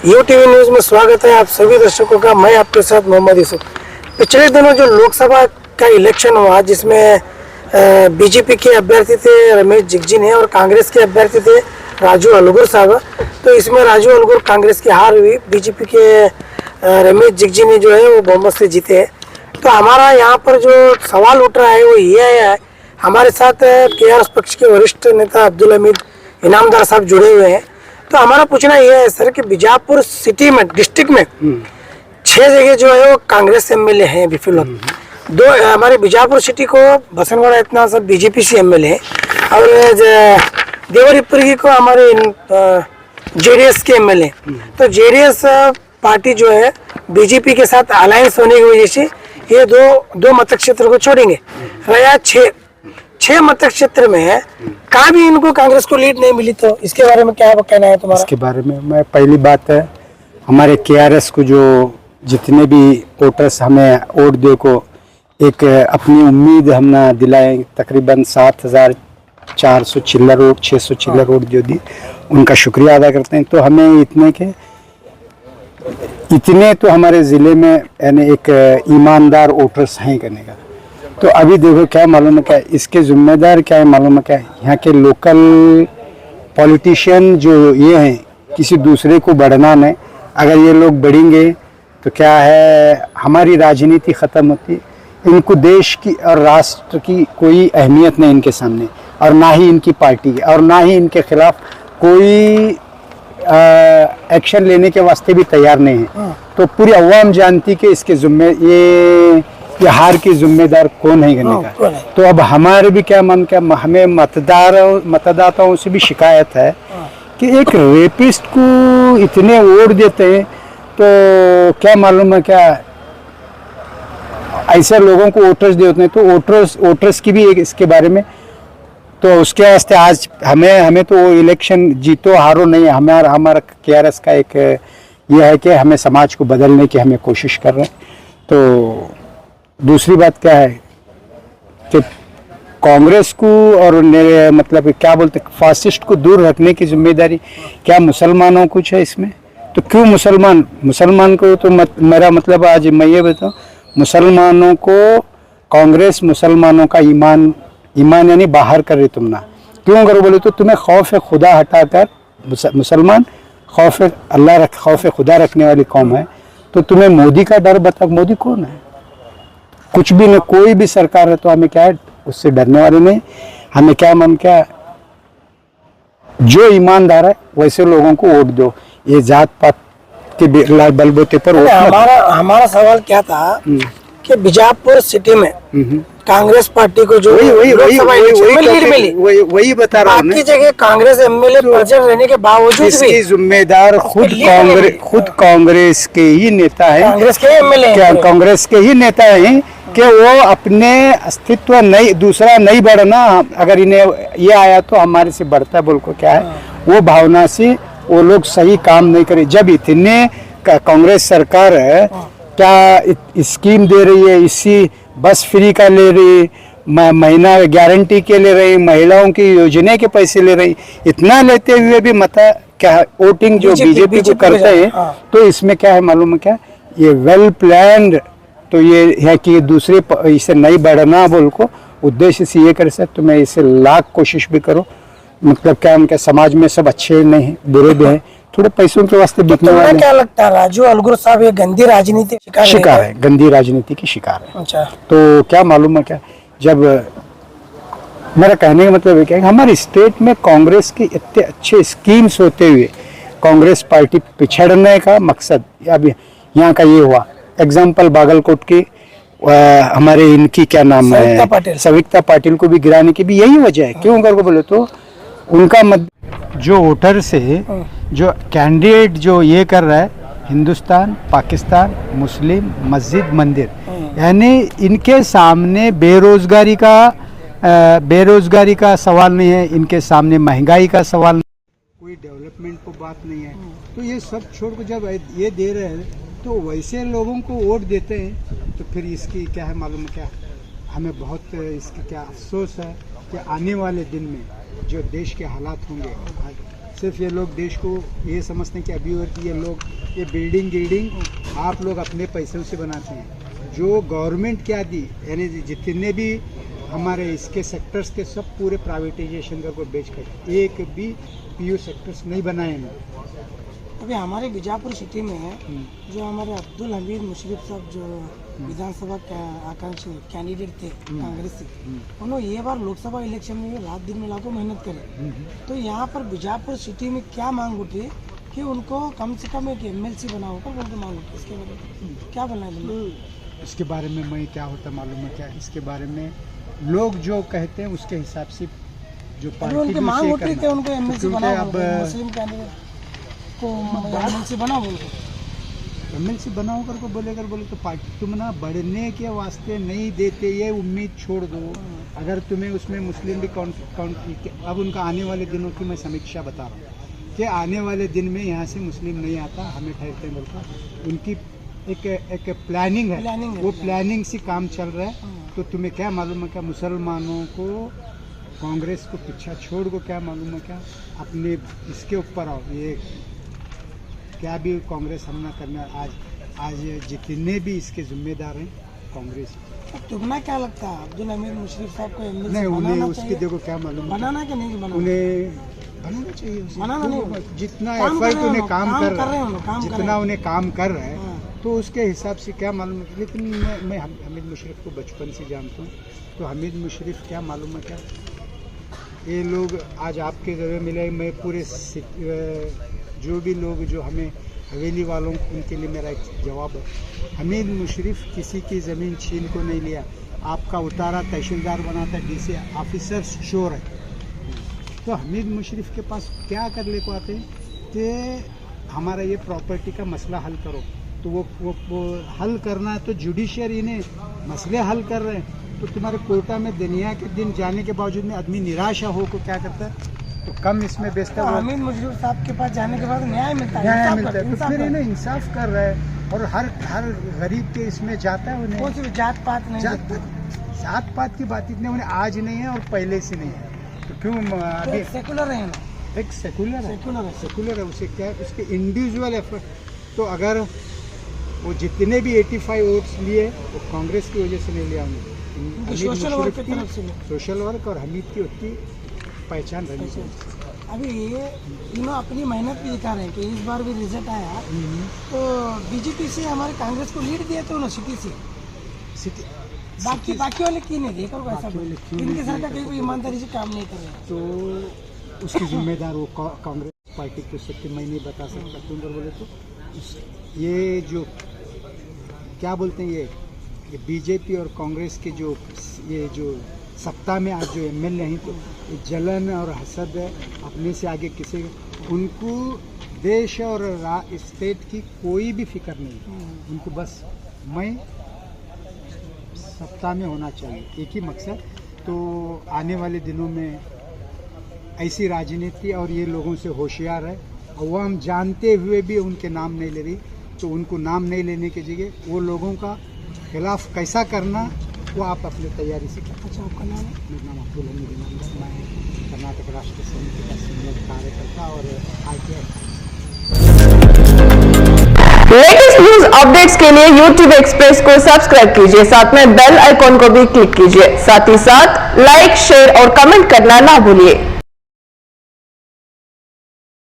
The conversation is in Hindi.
यूटीवी न्यूज में स्वागत है आप सभी दर्शकों का। मैं आपके साथ मोहम्मद यूसुफ। पिछले दिनों जो लोकसभा का इलेक्शन हुआ जिसमें बीजेपी के अभ्यर्थी थे रमेश जिगजिन है और कांग्रेस के अभ्यर्थी थे राजू अलगुर साहब। तो इसमें राजू अलगुर कांग्रेस की हार हुई, बीजेपी के रमेश जिगजिन जो है वो बहुमत से जीते हैं। तो हमारा यहाँ पर जो सवाल उठ रहा है वो ये है, हमारे साथ केआरएस पक्ष के वरिष्ठ नेता अब्दुल हमीद इनामदार साहब जुड़े हुए हैं। तो हमारा पूछना यह है सर कि बीजापुर सिटी में डिस्ट्रिक्ट में 6 जगह जो है वो कांग्रेस एमएलए हैं अभी फिलहाल। दो हमारे बीजापुर सिटी को बसनगढ़ इतना सब बीजेपी से एमएलए है और देवरिपुरी को हमारे जेडीएस के एमएलए। तो जेडीएस पार्टी जो है बीजेपी के साथ अलायंस होने की वजह से ये दो मतक क्षेत्र को छोड़ेंगे। रहा 6 मतक क्षेत्र में है कहाँ भी इनको कांग्रेस को लीड नहीं मिली। तो इसके बारे में क्या कहना है तुम्हारा? इसके बारे में मैं पहली बात है, हमारे केआरएस को जो जितने भी वोटर्स हमें वोट दे को एक अपनी उम्मीद हम ना दिलाए, तकरीबन 7,400 चिल्लर वोट 600 चिल्लर वोट जो दी उनका शुक्रिया अदा करते हैं। तो हमें इतने तो हमारे ज़िले में यानी एक ईमानदार वोटर्स हैं करने का। तो अभी देखो क्या मालूम है, क्या इसके जिम्मेदार क्या है मालूम है, क्या यहाँ के लोकल पॉलिटिशियन जो ये हैं किसी दूसरे को बढ़ना नहीं। अगर ये लोग बढ़ेंगे तो क्या है, हमारी राजनीति ख़त्म होती। इनको देश की और राष्ट्र की कोई अहमियत नहीं इनके सामने, और ना ही इनकी पार्टी और ना ही इनके खिलाफ कोई एक्शन लेने के वास्ते भी तैयार नहीं है। तो पूरी अवाम जानती कि इसके ये हार की जिम्मेदार कौन है करने का। तो अब हमारे भी क्या मन क्या, हमें मतदाताओं से भी शिकायत है कि एक रेपिस्ट को इतने वोट देते हैं। तो क्या मालूम है, क्या ऐसे लोगों को वोटर्स देते हैं। तो वोटर्स की भी एक इसके बारे में, तो उसके वास्ते आज हमें तो इलेक्शन जीतो हारो नहीं, हमारा केआरएस का एक ये है कि हमें समाज को बदलने की हमें कोशिश कर रहे हैं। तो दूसरी बात क्या है कि कांग्रेस को और मतलब क्या बोलते फासिस्ट को दूर रखने की जिम्मेदारी क्या मुसलमानों को है इसमें। तो क्यों मुसलमान को तो मेरा मतलब आज मैं ये बताऊँ, मुसलमानों को कांग्रेस मुसलमानों का ईमान यानी बाहर कर रही तुम ना। क्यों करो बोले तो तुम्हें खौफ खुदा हटाकर, मुसलमान खौफ खुदा रखने वाली कौम है। तो तुम्हें मोदी का डर बता, मोदी कौन है? कुछ भी नहीं, कोई भी सरकार है तो हमें क्या है उससे डरने वाले नहीं। हमें क्या जो ईमानदार है वैसे लोगों को वोट दो, ये जात पात के बलबूते पर वोट। हमारा सवाल क्या था कि बीजापुर सिटी में कांग्रेस पार्टी को जो वही बता रहा हूँ, बाकी जगह कांग्रेस एमएलए प्रेजेंट रहने के बावजूद इसकी जिम्मेदार खुद कांग्रेस के ही नेता है, कांग्रेस के एमएलए कांग्रेस के ही नेता है कि वो अपने अस्तित्व दूसरा नहीं बढ़ना। अगर इन्हें ये आया तो हमारे से बढ़ता है बोल को क्या है, वो भावना से वो लोग सही काम नहीं करे। जब इतने कांग्रेस सरकार है क्या स्कीम दे रही है, इसी बस फ्री का ले रही, महीना गारंटी के ले रही, महिलाओं की योजना के पैसे ले रही, इतना लेते हुए भी क्या वोटिंग जो बीजेपी को करते हैं। तो इसमें क्या है मालूम है, क्या ये वेल प्लान्ड। तो ये है कि दूसरे इसे नहीं बढ़ना बोल को उद्देश्य से ये कर सकते। तो मैं इसे लाख कोशिश भी करो, मतलब क्या उनके समाज में सब अच्छे नहीं हैं, बुरे भी हैं, थोड़े पैसों के वास्ते बिकने वाले। क्या लगता है राजू अलगुर साहब ये गंदी राजनीति शिकार है, गंदी राजनीति की शिकार है। अच्छा, तो क्या मालूम है, क्या जब मेरा कहने का मतलब है क्या, हमारे स्टेट में कांग्रेस के इतने अच्छे स्कीम्स होते हुए कांग्रेस पार्टी पिछड़ने का मकसद अभी यहाँ का ये हुआ। एग्जाम्पल बागलकोट की हमारे इनकी क्या नाम है, सविता पाटिल को भी गिराने की भी यही वजह है। क्यों करके बोले तो उनका जो वोटर से जो कैंडिडेट जो ये कर रहा है, हिंदुस्तान पाकिस्तान मुस्लिम मस्जिद मंदिर, यानी इनके सामने बेरोजगारी का सवाल नहीं है, इनके सामने महंगाई का सवाल नहीं, कोई डेवलपमेंट को बात नहीं है। तो ये सब छोड़ कर जब ये दे रहे हैं तो वैसे लोगों को वोट देते हैं। तो फिर इसकी क्या है मालूम, क्या हमें बहुत इसकी क्या अफसोस है कि आने वाले दिन में जो देश के हालात होंगे, सिर्फ ये लोग देश को ये समझते हैं कि अभी और ये लोग ये बिल्डिंग आप लोग अपने पैसों से बनाते हैं। जो गवर्नमेंट क्या दी, यानी जितने भी हमारे इसके सेक्टर्स के सब पूरे प्राइवेटाइजेशन करके बेच कर, एक भी पीयू सेक्टर्स नहीं बनाए हैं। अभी हमारे बीजापुर सिटी में जो हमारे अब्दुल हमीद मुशर्रफ साहब जो विधानसभा आकांक्षी कैंडिडेट थे कांग्रेस से, उन्होंने ये बार लोकसभा इलेक्शन में रात दिन मिला को मेहनत करी। तो यहाँ पर बीजापुर सिटी में क्या मांग उठी कि उनको कम से कम एक एमएलसी बनाओ कर उनको मांग उठी, इसके बारे में क्या बोलना है? इसके बारे में मैं क्या होता मालूम है क्या, इसके बारे में लोग जो कहते हैं उसके हिसाब से जो पार्टी उनकी मांग उठी कि उनको एमएलसी बनाओ, अब मुस्लिम कैंडिडेट को एमएलसी बनाओ बोलो, एमएलसी बनाओ कर को बोले तो पार्टी तुम ना बढ़ने के वास्ते नहीं देते, ये उम्मीद छोड़ दो। अगर तुम्हें उसमें मुस्लिम भी अब उनका आने वाले दिनों की मैं समीक्षा बता रहा हूँ कि आने वाले दिन में यहाँ से मुस्लिम नहीं आता, हमें ठहरते हैं बोलकर उनकी एक प्लानिंग है, वो प्लानिंग से काम चल रहा है। तो तुम्हें क्या मालूम है क्या, मुसलमानों को कांग्रेस को पीछा छोड़ को क्या मालूम है क्या, अपने इसके ऊपर आओ। ये क्या भी कांग्रेस हम ना करना, आज जितने भी इसके जिम्मेदार हैं कांग्रेस। तुम्हें क्या लगता है अब्दुल हमीद मुशर्रफ साहब को एमएलसी नहीं, उन्हें बनाना उसकी चाहिए? देखो क्या मालूम बनाना कि नहीं बनाना? उन्हें बनाना चाहिए, बनाना नहीं, जितना काम कर एफर्ट रहे उन्हें हो, काम कर रहे हैं, हैं, काम कर जितना रहे हैं। उन्हें काम कर रहे हैं, हाँ। तो उसके हिसाब से क्या मालूम है। लेकिन मैं हमीद मुशर्रफ को बचपन से जानता हूँ, तो हमीद मुशर्रफ क्या मालूम है क्या, ये लोग आज आपके जगह मिले, मैं पूरे जो भी लोग जो हमें हवेली वालों उनके लिए मेरा एक जवाब है, हमीद मुशर्रफ किसी की ज़मीन छीन को नहीं लिया, आपका उतारा तहसीलदार बनाता, डीसी ऑफिसर श्योर है। तो हमीद मुशर्रफ के पास क्या कर ले को आते हैं कि हमारा ये प्रॉपर्टी का मसला हल करो, तो वो हल करना है तो जुडिशरी ने मसले हल कर रहे हैं। तो तुम्हारे कोर्टा में दुनिया के दिन जाने के बावजूद में आदमी निराशा हो को क्या करता है, तो कम इसमें बेचता है। हमीद मुशर्रफ साहब के पास जाने के बाद न्याय मिलता है, न्याय इंसाफ मिलता है, तो इंसाफ फिर ये ना इंसाफ कर रहा है और हर गरीब के इसमें जाता है। उन्हें वो सिर्फ जात पात नहीं देखते। जात पात की बात इतने उन्हें आज नहीं है और पहले से नहीं है, तो क्यों अभी सेकुलर है ना, एक सेकुलर है, उसे क्या है, उसके इंडिविजुअल एफर्ट। तो अगर वो जितने भी 85 वोट्स लिए वो कांग्रेस की वजह से नहीं लिया, उन्हें सोशल वर्क की तरफ से सोशल वर्क और हमीद की उतनी पहचान रहनी चाहिए। अभी ये तीनों अपनी मेहनत भी दिखा रहे हैं कि इस बार भी रिजल्ट आया तो बीजेपी से हमारे कांग्रेस को लीड दिया तो सिटी से बाकी वाले की नहीं देखा ऐसा, इनके सरकार कहीं कोई ईमानदारी से काम नहीं कर रहे हैं, तो उसकी जिम्मेदार वो कांग्रेस पार्टी को सकती मैं नहीं बता सकता। तुम बोले तो ये जो क्या बोलते हैं ये बीजेपी और कांग्रेस के जो ये जो सत्ता में आज जो एमएलए हैं, तो जलन और हसद है अपने से आगे किसी, उनको देश और स्टेट की कोई भी फिक्र नहीं, उनको बस मैं सत्ता में होना चाहिए, एक ही मकसद। तो आने वाले दिनों में ऐसी राजनीति और ये लोगों से होशियार है, और वो हम जानते हुए भी उनके नाम नहीं ले रही, तो उनको नाम नहीं लेने की जगह वो लोगों का खिलाफ कैसा करना वो आप अपनी तैयारी से करें। अच्छा, आपका नाम है? मेरा नाम अब्दुल हमीद, मैं कर्नाटक राष्ट्र समिति का सीनियर कार्यकर्ता और ITI। लेटेस्ट न्यूज अपडेट्स के लिए YouTube एक्सप्रेस को सब्सक्राइब कीजिए, साथ में बेल आइकॉन को भी क्लिक कीजिए, साथ ही साथ लाइक, शेयर और कमेंट करना ना भूलिए।